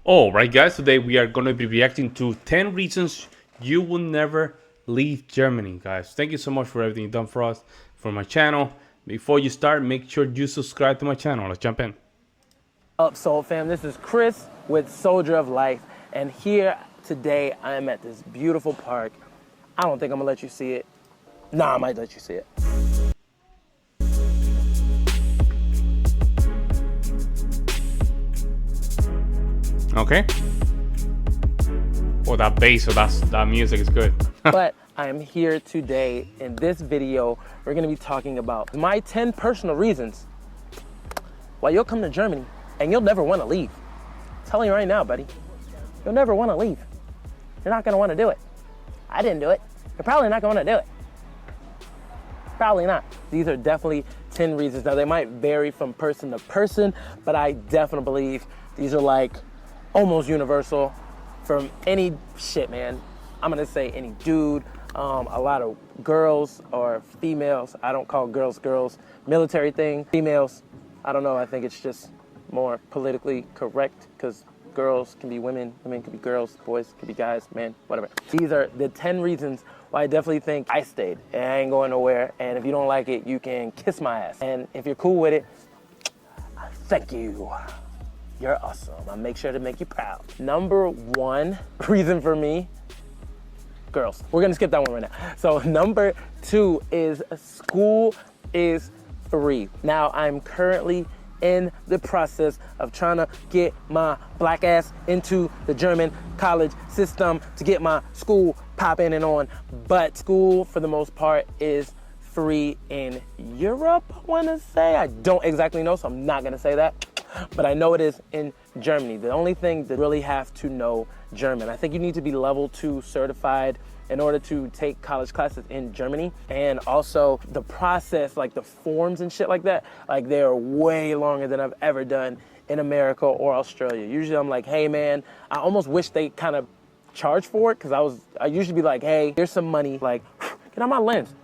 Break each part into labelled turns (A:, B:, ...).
A: All right, guys, today we are going to be reacting to 10 reasons you will never leave Germany, guys. Thank you so much for everything you've done for us, for my channel. Before you start, make sure you subscribe to my channel. Let's jump in.
B: Up, Soul Fam? This is Chris with Soldier of Life, and here today I am at this beautiful park. I don't think I'm gonna let you see it. Nah, I might let you see it.
A: Okay. Oh, that bass, that music is good.
B: But I am here today. In this video, we're gonna be talking about my 10 personal reasons why you'll come to Germany and you'll never wanna leave. I'm telling you right now, buddy, you'll never wanna leave. You're not gonna wanna do it. I didn't do it. You're probably not gonna do it. Probably not. These are definitely 10 reasons. Now, they might vary from person to person, but I definitely believe these are like almost universal from any shit, man. I'm gonna say any dude, a lot of girls or females. I don't call girls girls. Military thing, females. I don't know, I think it's just more politically correct because girls can be women, women can be girls, boys can be guys, men, whatever. These are the 10 reasons why I definitely think I stayed and I ain't going nowhere. And if you don't like it, you can kiss my ass. And if you're cool with it, thank you. You're awesome. I'll make sure to make you proud. Number one reason for me, girls. We're gonna skip that one right now. So number two is school is free. Now I'm currently in the process of trying to get my black ass into the German college system to get my school popping and on. But school, for the most part, is free in Europe, I wanna say. I don't exactly know, so I'm not gonna say that. But I know it is in Germany. The only thing that really have to know German. I think you need to be level 2 certified in order to take college classes in Germany. And also the process, like the forms and shit like that, like they are way longer than I've ever done in America or Australia. Usually I'm like, hey man, I almost wish they kind of charge for it, because I usually be like, hey, here's some money, like, get out my lens.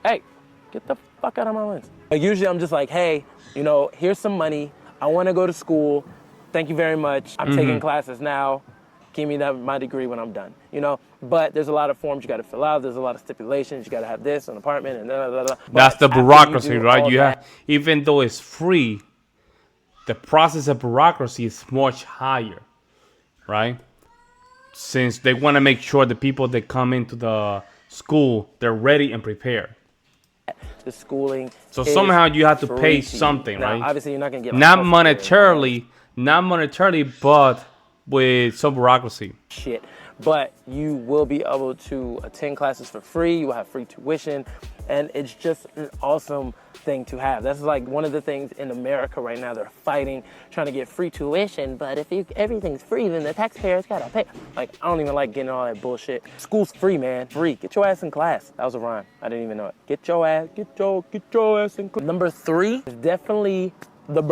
B: Hey, get the fuck out of my lens. Like usually I'm just like, hey, you know, here's some money. I want to go to school. Thank you very much. I'm taking classes now. Give me my degree when I'm done, you know? But there's a lot of forms you got to fill out. There's a lot of stipulations. You got to have this, an apartment, and blah, blah, blah.
A: That's the bureaucracy, right? You
B: that,
A: have, even though it's free, the process of bureaucracy is much higher, right? Since they want to make sure the people that come into the school, they're ready and prepared.
B: the schooling.
A: So somehow you have to pay something,
B: now,
A: right?
B: Obviously, you're not gonna get
A: not monetarily, but with some bureaucracy.
B: Shit, but you will be able to attend classes for free. You will have free tuition, and it's just an awesome thing to have. That's like one of the things in America right now. They're fighting, trying to get free tuition, but if everything's free, then the taxpayers gotta pay. Like, I don't even like getting all that bullshit. School's free, man, free. Get your ass in class. That was a rhyme. I didn't even know it. Get your ass in class. Number 3 is definitely the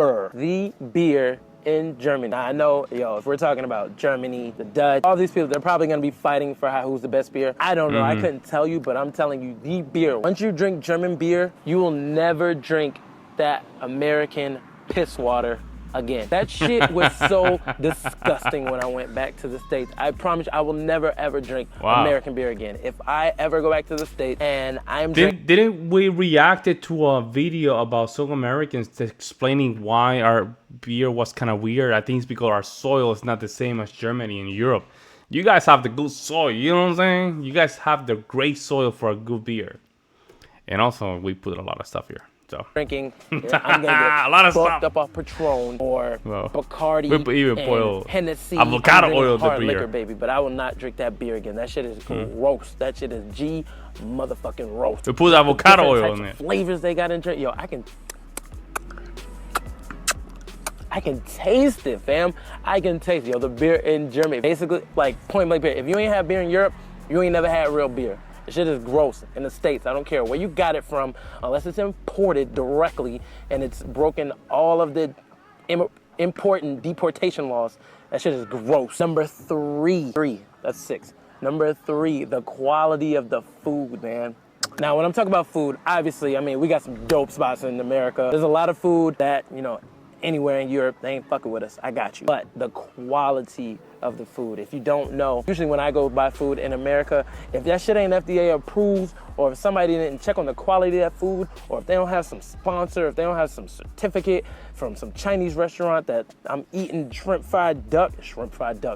B: beer in Germany. Now, I know, if we're talking about Germany, the Dutch, all these people, they're probably gonna be fighting for who's the best beer. I don't know, I couldn't tell you, but I'm telling you, the beer. Once you drink German beer, you will never drink that American piss water again. That shit was so disgusting when I went back to the States. I promise you, I will never ever drink American beer again. If I ever go back to the States and I'm
A: Didn't we reacted to a video about some Americans explaining why our beer was kind of weird? I think it's because our soil is not the same as Germany and Europe. You guys have the good soil, you know what I'm saying? You guys have the great soil for a good beer. And also, we put a lot of stuff here. So.
B: Drinking, I'm gonna get
A: a lot of
B: fucked
A: stuff.
B: up off Patron or Bacardi
A: and
B: Hennessy.
A: Avocado oil, the beer.
B: Liquor, baby, but I will not drink that beer again. That shit is gross. That shit is motherfucking roast.
A: We put avocado oil in it.
B: Flavors they got in drink. Yo, I can taste it, fam. I can taste it. Yo, the beer in Germany, basically, like point blank beer. If you ain't had beer in Europe, you ain't never had real beer. The shit is gross in the States. I don't care where you got it from, unless it's imported directly and it's broken all of the import and deportation laws. That shit is gross. Number 3, that's 6. Number 3, the quality of the food, man. Now, when I'm talking about food, obviously, I mean, we got some dope spots in America. There's a lot of food that, anywhere in Europe, they ain't fucking with us. I got you. But the quality of the food, if you don't know, usually when I go buy food in America, if that shit ain't FDA approved, or if somebody didn't check on the quality of that food, or if they don't have some sponsor, if they don't have some certificate from some Chinese restaurant that I'm eating shrimp fried duck,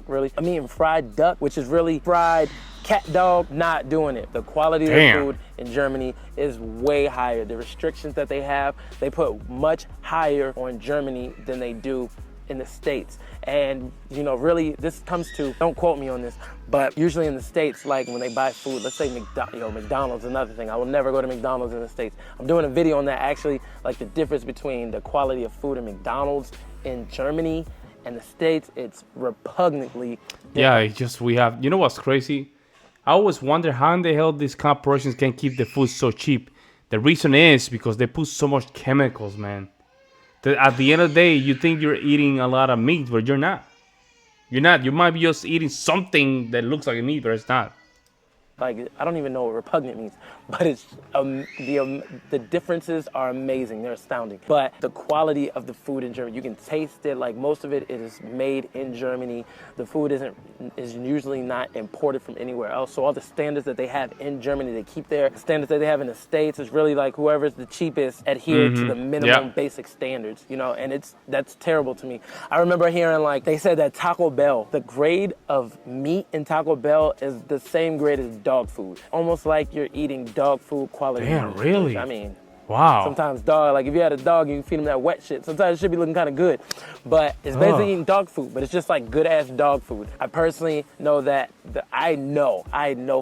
B: really? I'm eating fried duck, which is really fried cat dog, not doing it. The quality of the food in Germany is way higher. The restrictions that they have, they put much higher on Germany than they do in the States. And you know, really, this comes to, don't quote me on this, but usually in the States, like when they buy food, let's say McDonald's, another thing. I will never go to McDonald's in the States. I'm doing a video on that actually, like the difference between the quality of food in McDonald's in Germany and the States. It's repugnantly different.
A: Yeah, it's just, we have, you know what's crazy? I always wonder how in the hell these corporations can keep the food so cheap. The reason is because they put so much chemicals, man. That at the end of the day, you think you're eating a lot of meat, but you're not. You're not. You might be just eating something that looks like a meat, but it's not.
B: Like, I don't even know what repugnant means, but it's the differences are amazing. They're astounding. But the quality of the food in Germany, you can taste it. Like, most of it is made in Germany. The food is usually not imported from anywhere else. So all the standards that they have in Germany, they keep there. The standards that they have in the States is really like whoever's the cheapest adhere to the minimum basic standards, you know, and that's terrible to me. I remember hearing, like, they said that Taco Bell, the grade of meat in Taco Bell is the same grade as dog food. Almost like you're eating dog food quality.
A: Damn, really?
B: I mean,
A: wow.
B: Sometimes dog, like if you had a dog, you can feed them that wet shit. Sometimes it should be looking kind of good, but it's basically eating dog food, but it's just like good ass dog food. I personally know that, I know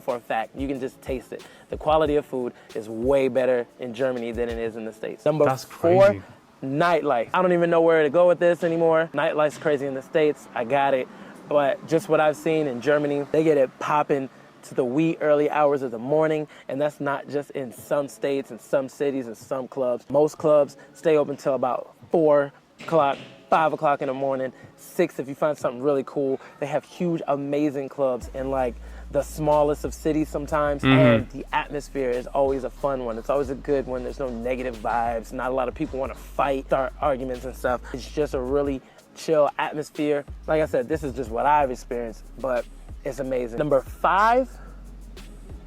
B: for a fact, you can just taste it. The quality of food is way better in Germany than it is in the States. Number 4, nightlife. I don't even know where to go with this anymore. Nightlife's crazy in the States, I got it. But just what I've seen in Germany, they get it popping to the wee early hours of the morning, and that's not just in some states and some cities and some clubs. Most clubs stay open till about 4 o'clock, 5 o'clock in the morning, 6 if you find something really cool. They have huge, amazing clubs in like the smallest of cities sometimes, and the atmosphere is always a fun one. It's always a good one. There's no negative vibes. Not a lot of people want to fight, start arguments and stuff. It's just a really chill atmosphere. Like I said, this is just what I've experienced, but it's amazing. Number 5,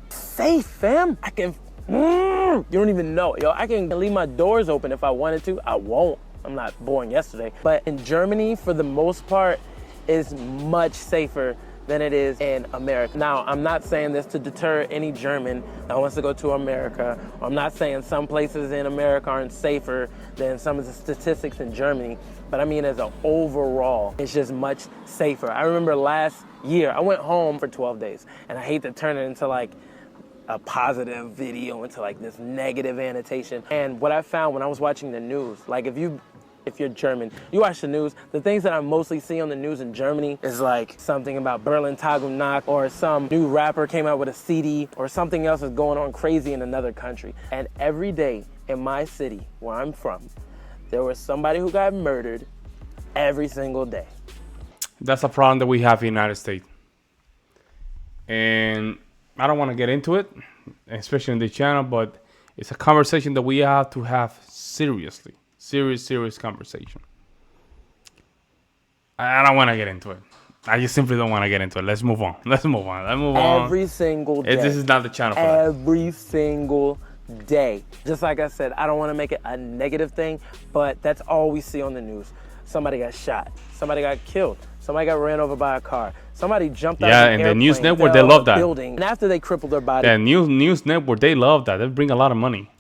B: safe, fam. I can, you don't even know. Yo, I can leave my doors open if I wanted to. I won't. I'm not born yesterday. But in Germany, for the most part, is much safer than it is in America. Now, I'm not saying this to deter any German that wants to go to America. I'm not saying some places in America aren't safer than some of the statistics in Germany, but I mean as an overall, it's just much safer. I remember last year, I went home for 12 days, and I hate to turn it into like a positive video, into like this negative annotation. And what I found when I was watching the news, like if you're German, you watch the news, the things that I mostly see on the news in Germany is like something about Berlin Tag und Nacht, or some new rapper came out with a CD, or something else is going on crazy in another country. And every day in my city, where I'm from, there was somebody who got murdered every single day.
A: That's a problem that we have in the United States. And I don't want to get into it, especially in the channel, but it's a conversation that we have to have seriously. Serious conversation. I don't want to get into it. I just simply don't want to get into it. Let's move on.
B: Every single day.
A: This is not the channel for that.
B: Every single day. Just like I said, I don't want to make it a negative thing, but that's all we see on the news. Somebody got shot. Somebody got killed. Somebody got ran over by a car. Somebody jumped out of an airplane. Yeah, and the news network, they love that. Building, and after they crippled their body.
A: The news network, they love that. They bring a lot of money.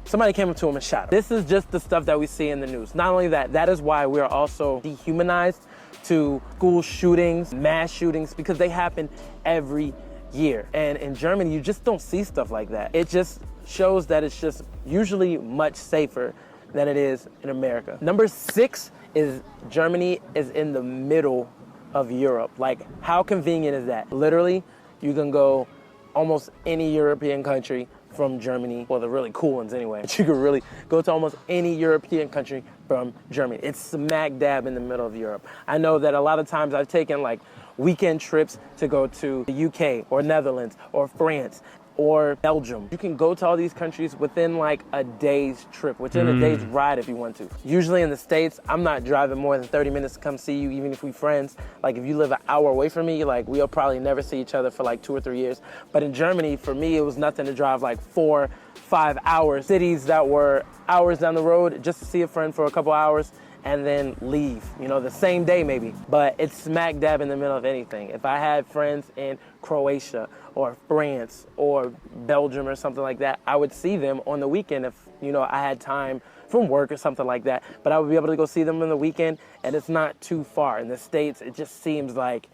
B: Somebody came up to him and shot him. This is just the stuff that we see in the news. Not only that, that is why we are also dehumanized to school shootings, mass shootings, because they happen every year. And in Germany, you just don't see stuff like that. It just shows that it's just usually much safer than it is in America. Number 6 is Germany is in the middle of Europe. Like, how convenient is that? Literally, you can go almost any European country from Germany, well, the really cool ones anyway, but you could really go to almost any European country from Germany. It's smack dab in the middle of Europe. I know that a lot of times I've taken like weekend trips to go to the UK or Netherlands or France or Belgium. You can go to all these countries within like a day's trip, within a day's ride if you want to. Usually in the States, I'm not driving more than 30 minutes to come see you, even if we friends. Like if you live an hour away from me, like we'll probably never see each other for like 2 or 3 years. But in Germany, for me, it was nothing to drive like 4, 5 hours. Cities that were hours down the road just to see a friend for a couple hours and then leave, you know, the same day maybe. But it's smack dab in the middle of anything. If I had friends in Croatia or France or Belgium or something like that, I would see them on the weekend if, you know, I had time from work or something like that. But I would be able to go see them on the weekend, and it's not too far. In the States, it just seems like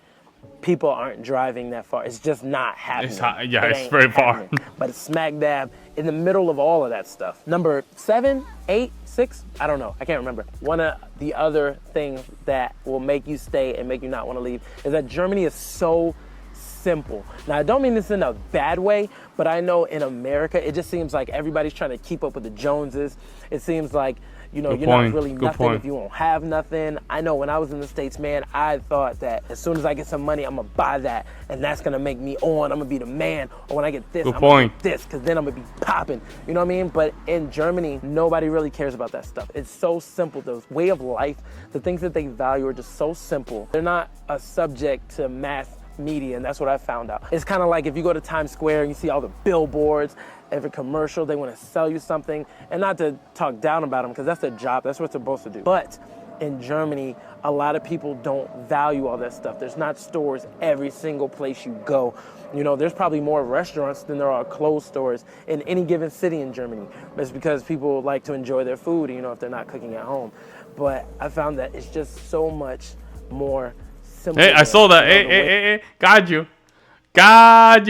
B: people aren't driving that far. It's just not happening.
A: It's very far.
B: But it's smack dab in the middle of all of that stuff. Number 7, 8, 6, I don't know. I can't remember. One of the other things that will make you stay and make you not want to leave is that Germany is so simple. Now, I don't mean this in a bad way, but I know in America, it just seems like everybody's trying to keep up with the Joneses. It seems like, you know, you're not really nothing if you won't have nothing. I know when I was in the States, man, I thought that as soon as I get some money, I'm gonna buy that, and that's gonna make me on. I'm gonna be the man. Or when I get this, I'm gonna get this, because then I'm gonna be popping. You know what I mean? But in Germany, nobody really cares about that stuff. It's so simple. The way of life, the things that they value are just so simple. They're not a subject to mass media, and that's what I found out. It's kind of like if you go to Times Square and you see all the billboards, every commercial, they want to sell you something, and not to talk down about them because that's their job, that's what they're supposed to do. But in Germany, a lot of people don't value all that stuff. There's not stores every single place you go. You know, there's probably more restaurants than there are clothes stores in any given city in Germany. It's because people like to enjoy their food, you know, if they're not cooking at home. But I found that it's just so much more simple.
A: Hey, I saw that. Hey, got you,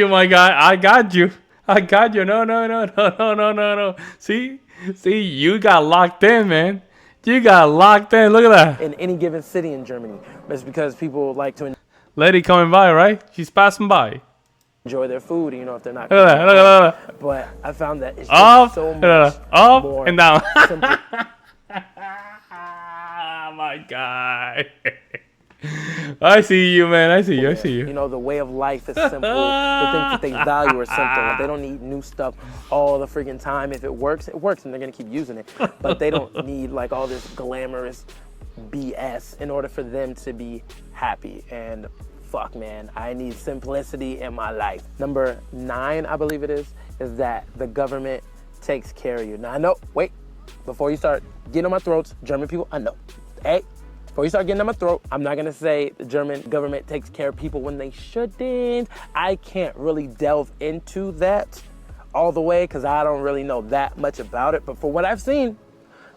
A: my guy. I got you. No. See, you got locked in, man. You got locked in. Look at that.
B: In any given city in Germany, it's because people like to
A: lady coming by, right? She's passing by.
B: Enjoy their food, you know, if they're not.
A: Look at that.
B: But I found that it's just so much
A: up and down.
B: simple.
A: My God. I see you, man. I see you.
B: You know, the way of life is simple. The things that they value are simple. They don't need new stuff all the freaking time. If it works, and they're gonna keep using it. But they don't need like all this glamorous BS in order for them to be happy. And fuck, man, I need simplicity in my life. Number 9, I believe it is that the government takes care of you. Now I know, wait, before you start getting on my throats, German people, I know. Hey, before you start getting on my throat, I'm not gonna say the German government takes care of people when they shouldn't. I can't really delve into that all the way because I don't really know that much about it. But for what I've seen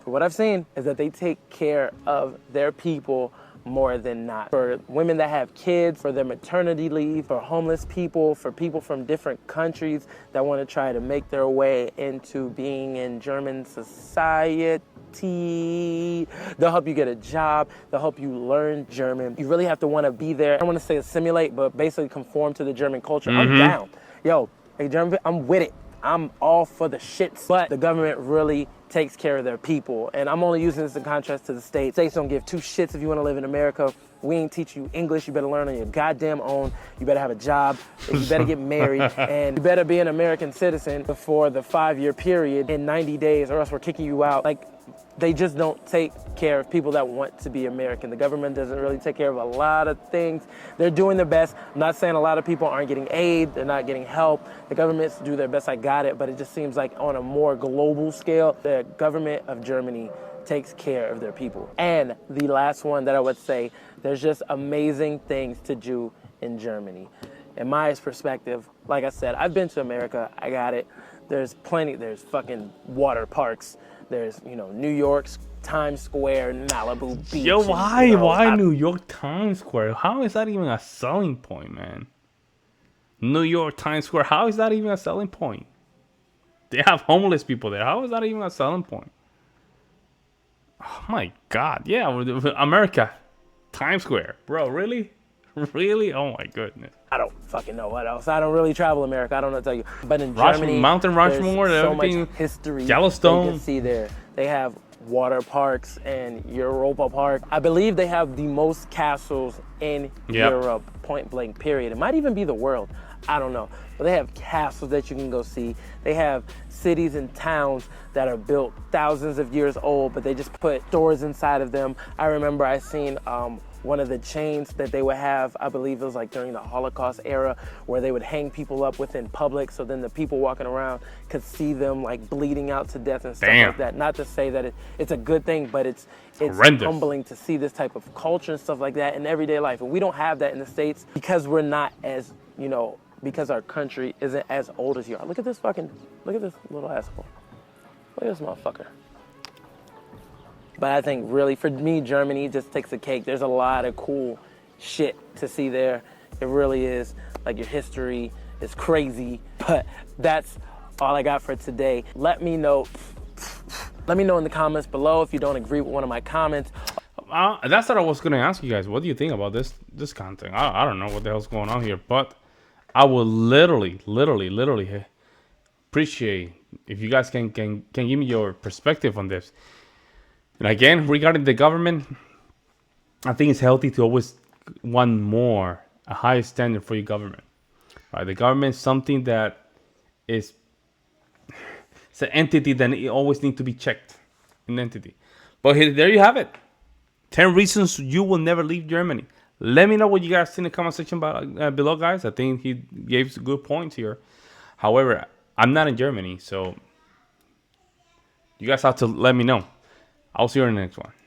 B: is that they take care of their people more than not. For women that have kids, for their maternity leave, for homeless people, for people from different countries that want to try to make their way into being in German society. They'll help you get a job. They'll help you learn German. You really have to want to be there. I don't want to say assimilate, but basically conform to the German culture. I'm down. Yo, hey, German, I'm with it. I'm all for the shits. But the government really takes care of their people. And I'm only using this in contrast to the States. States don't give 2 shits if you want to live in America. We ain't teach you English. You better learn on your goddamn own. You better have a job. You better get married. And you better be an American citizen for the 5-year period in 90 days, or else we're kicking you out. Like, they just don't take care of people that want to be American. The government doesn't really take care of a lot of things. They're doing their best. I'm not saying a lot of people aren't getting aid. They're not getting help. The governments do their best. I got it. But it just seems like on a more global scale, the government of Germany takes care of their people. And the last one that I would say, there's just amazing things to do in Germany. In my perspective, like I said, I've been to America. I got it. There's plenty. There's fucking water parks. There's, you know, New York's Times Square, Malibu Beach.
A: Yo, why?
B: And,
A: Why New York Times Square? How is that even a selling point, man? New York Times Square, how is that even a selling point? They have homeless people there. How is that even a selling point? Oh my God. Yeah, America. Times Square. Bro, really? Really? Oh my goodness.
B: I don't fucking know what else. I don't really travel America. I don't know what to tell you. But in Germany,
A: Mountain Rushmore,
B: there's so
A: everything,
B: much history
A: Yellowstone.
B: they can see there They have water parks and Europa Park. I believe they have the most castles in Europe, point blank, period. It might even be the world. I don't know. But they have castles that you can go see. They have cities and towns that are built thousands of years old, but they just put stores inside of them. I remember I seen one of the chains that they would have, I believe it was like during the Holocaust era, where they would hang people up within public, so then the people walking around could see them like bleeding out to death and stuff like that. Not to say that it's a good thing, but it's humbling to see this type of culture and stuff like that in everyday life. And we don't have that in the States because we're not as, you know, because our country isn't as old as you are. Look at this little asshole. Look at this motherfucker. But I think really, for me, Germany just takes the cake. There's a lot of cool shit to see there. It really is. Like, your history is crazy. But that's all I got for today. Let me know in the comments below if you don't agree with one of my comments.
A: That's what I was going to ask you guys. What do you think about this content? I don't know what the hell's going on here. But I would literally appreciate if you guys can give me your perspective on this. And again, regarding the government, I think it's healthy to always want a higher standard for your government. Right? The government is something that it's an entity that it always needs to be checked. An entity. But there you have it. 10 reasons you will never leave Germany. Let me know what you guys think in the comment section below, guys. I think he gave some good points here. However, I'm not in Germany, so you guys have to let me know. I'll see you in the next one.